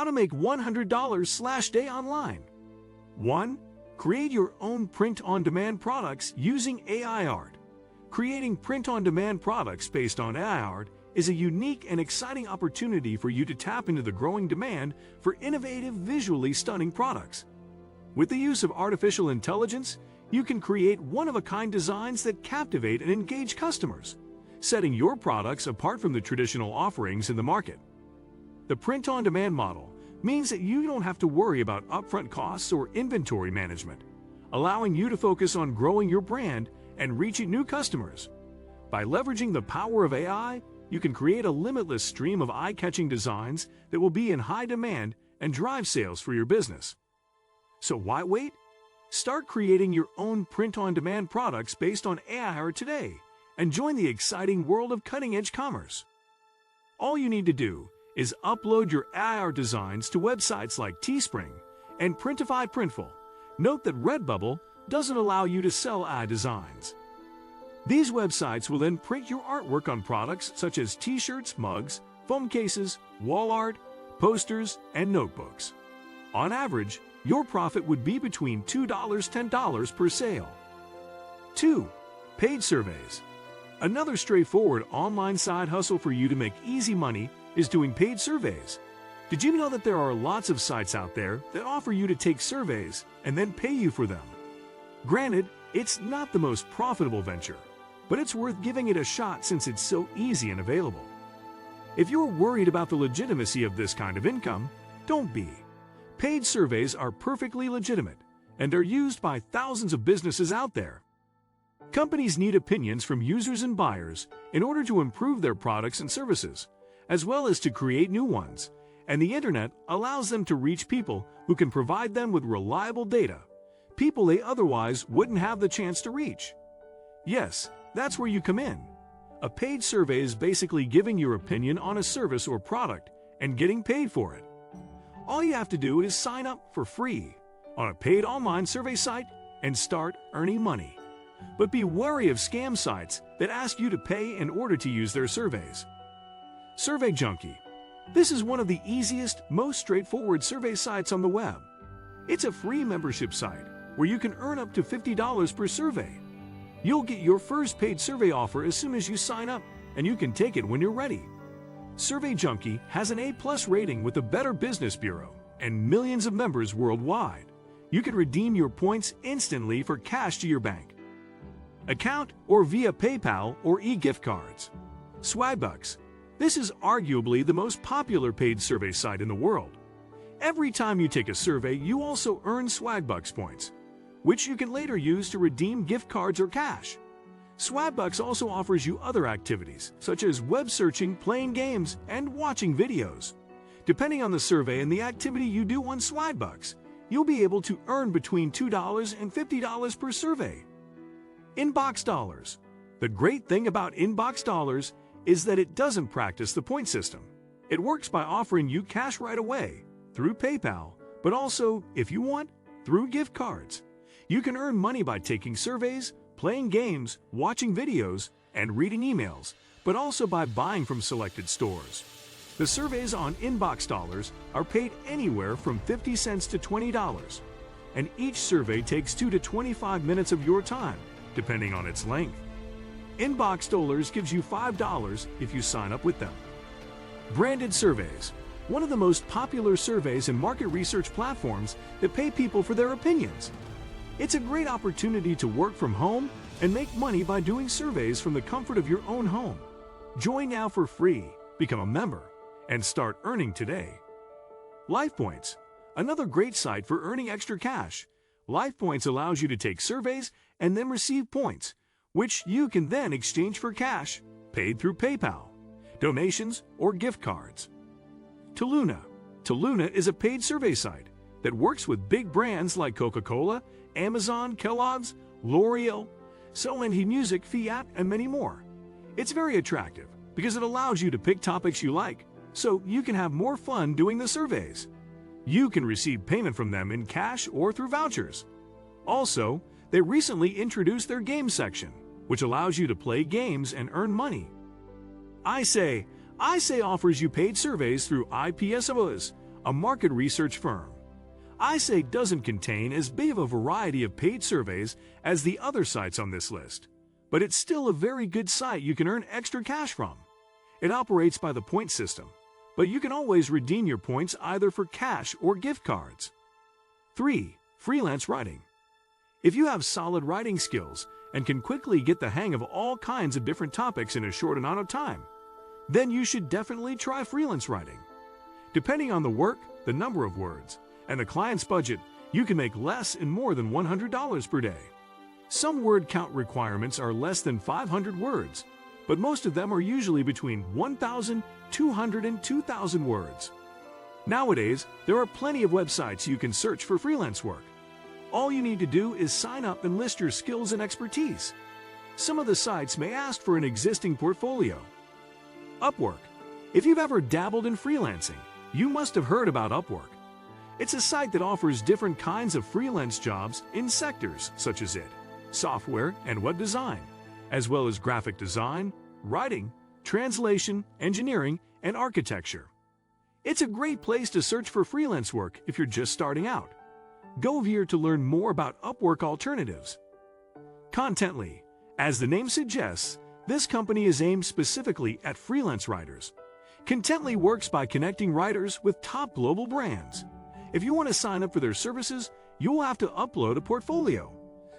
How to make $100/day online. 1. Create your own print-on-demand products using AI art. Creating print-on-demand products based on AI art is a unique and exciting opportunity for you to tap into the growing demand for innovative, visually stunning products. With the use of artificial intelligence, you can create one-of-a-kind designs that captivate and engage customers, setting your products apart from the traditional offerings in the market. The print-on-demand model means that you don't have to worry about upfront costs or inventory management, allowing you to focus on growing your brand and reaching new customers. By leveraging the power of AI, you can create a limitless stream of eye-catching designs that will be in high demand and drive sales for your business. So why wait? Start creating your own print-on-demand products based on AI art today and join the exciting world of cutting-edge commerce. All you need to do is upload your AI art designs to websites like Teespring and Printify Printful. Note that Redbubble doesn't allow you to sell AI designs. These websites will then print your artwork on products such as t-shirts, mugs, foam cases, wall art, posters, and notebooks. On average, your profit would be between $2 to $10 per sale. 2. Paid surveys. Another straightforward online side hustle for you to make easy money is doing paid surveys. Did you know that there are lots of sites out there that offer you to take surveys and then pay you for them? Granted, it's not the most profitable venture, but it's worth giving it a shot since it's so easy and available. If you're worried about the legitimacy of this kind of income, don't be. Paid surveys are perfectly legitimate, and are used by thousands of businesses out there. Companies need opinions from users and buyers in order to improve their products and services, as well as to create new ones, and the internet allows them to reach people who can provide them with reliable data, people they otherwise wouldn't have the chance to reach. Yes, that's where you come in. A paid survey is basically giving your opinion on a service or product and getting paid for it. All you have to do is sign up for free on a paid online survey site and start earning money. But be wary of scam sites that ask you to pay in order to use their surveys. Survey Junkie. This is one of the easiest, most straightforward survey sites on the web. It's a free membership site where you can earn up to $50 per survey. You'll get your first paid survey offer as soon as you sign up, and you can take it when you're ready. Survey Junkie has an A+ rating with the Better Business Bureau and millions of members worldwide. You can redeem your points instantly for cash to your bank account or via PayPal or e-gift cards. Swagbucks. This is arguably the most popular paid survey site in the world. Every time you take a survey, you also earn Swagbucks points, which you can later use to redeem gift cards or cash. Swagbucks also offers you other activities, such as web searching, playing games, and watching videos. Depending on the survey and the activity you do on Swagbucks, you'll be able to earn between $2 and $50 per survey. Inbox Dollars. The great thing about Inbox Dollars is that it doesn't practice the point system. It works by offering you cash right away through PayPal, but also, if you want, through gift cards. You can earn money by taking surveys, playing games, watching videos, and reading emails, but also by buying from selected stores. The surveys on Inbox Dollars are paid anywhere from 50 cents to $20, and each survey takes 2 to 25 minutes of your time, depending on its length. Inbox Dollars gives you $5 if you sign up with them. Branded Surveys. One of the most popular surveys and market research platforms that pay people for their opinions. It's a great opportunity to work from home and make money by doing surveys from the comfort of your own home. Join now for free, become a member, and start earning today. LifePoints. Another great site for earning extra cash. LifePoints allows you to take surveys and then receive points, which you can then exchange for cash, paid through PayPal, donations, or gift cards. Toluna. Toluna is a paid survey site that works with big brands like Coca-Cola, Amazon, Kellogg's, L'Oreal, Sony Music, Fiat, and many more. It's very attractive because it allows you to pick topics you like, so you can have more fun doing the surveys. You can receive payment from them in cash or through vouchers. Also, they recently introduced their games section, which allows you to play games and earn money. I Say offers you paid surveys through IPSOs a market research firm. iSay doesn't contain as big of a variety of paid surveys as the other sites on this list, but it's still a very good site you can earn extra cash from. It operates by the point system, but you can always redeem your points either for cash or gift cards. 3. Freelance writing. If you have solid writing skills and can quickly get the hang of all kinds of different topics in a short amount of time, then you should definitely try freelance writing. Depending on the work, the number of words, and the client's budget, you can make less and more than $100 per day. Some word count requirements are less than 500 words, but most of them are usually between 1,200 and 2,000 words. Nowadays, there are plenty of websites you can search for freelance work. All you need to do is sign up and list your skills and expertise. Some of the sites may ask for an existing portfolio. Upwork. If you've ever dabbled in freelancing, you must have heard about Upwork. It's a site that offers different kinds of freelance jobs in sectors such as software and web design, as well as graphic design, writing, translation, engineering, and architecture. It's a great place to search for freelance work if you're just starting out. Go here to learn more about Upwork alternatives. Contently. As the name suggests, this company is aimed specifically at freelance writers. Contently works by connecting writers with top global brands. If you want to sign up for their services, you will have to upload a portfolio.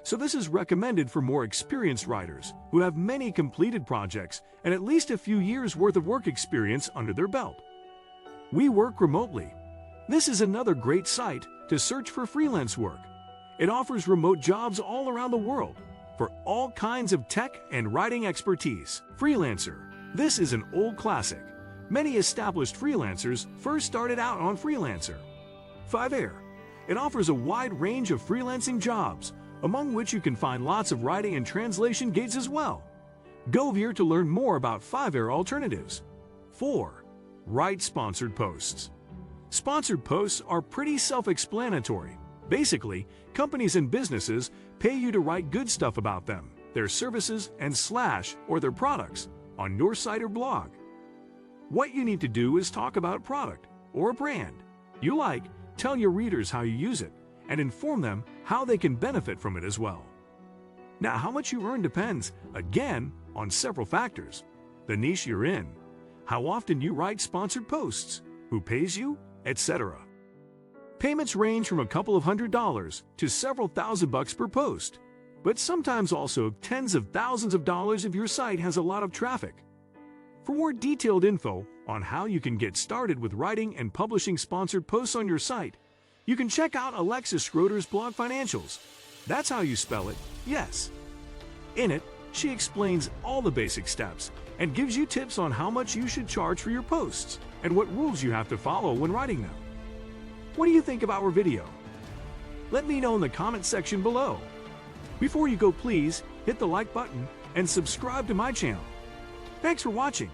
So this is recommended for more experienced writers who have many completed projects and at least a few years' worth of work experience under their belt. We work remotely. This is another great site to search for freelance work. It offers remote jobs all around the world for all kinds of tech and writing expertise. Freelancer. This is an old classic. Many established freelancers first started out on Freelancer. Fiverr. It offers a wide range of freelancing jobs, among which you can find lots of writing and translation gigs as well. Go here to learn more about Fiverr alternatives. 4. Write sponsored posts. Sponsored posts are pretty self-explanatory. Basically, companies and businesses pay you to write good stuff about them, their services, and or their products on your site or blog. What you need to do is talk about a product or a brand you like, tell your readers how you use it, and inform them how they can benefit from it as well. Now, how much you earn depends, again, on several factors: the niche you're in, how often you write sponsored posts, who pays you, etc. Payments range from a couple of $100s to several $1,000 per post, but sometimes also tens of thousands of dollars if your site has a lot of traffic. For more detailed info on how you can get started with writing and publishing sponsored posts on your site, you can check out Alexis Schroeder's blog Financials. That's how you spell it, yes. In it, she explains all the basic steps and gives you tips on how much you should charge for your posts and what rules you have to follow when writing them. What do you think about our video? Let me know in the comment section below. Before you go, please hit the like button and subscribe to my channel. Thanks for watching.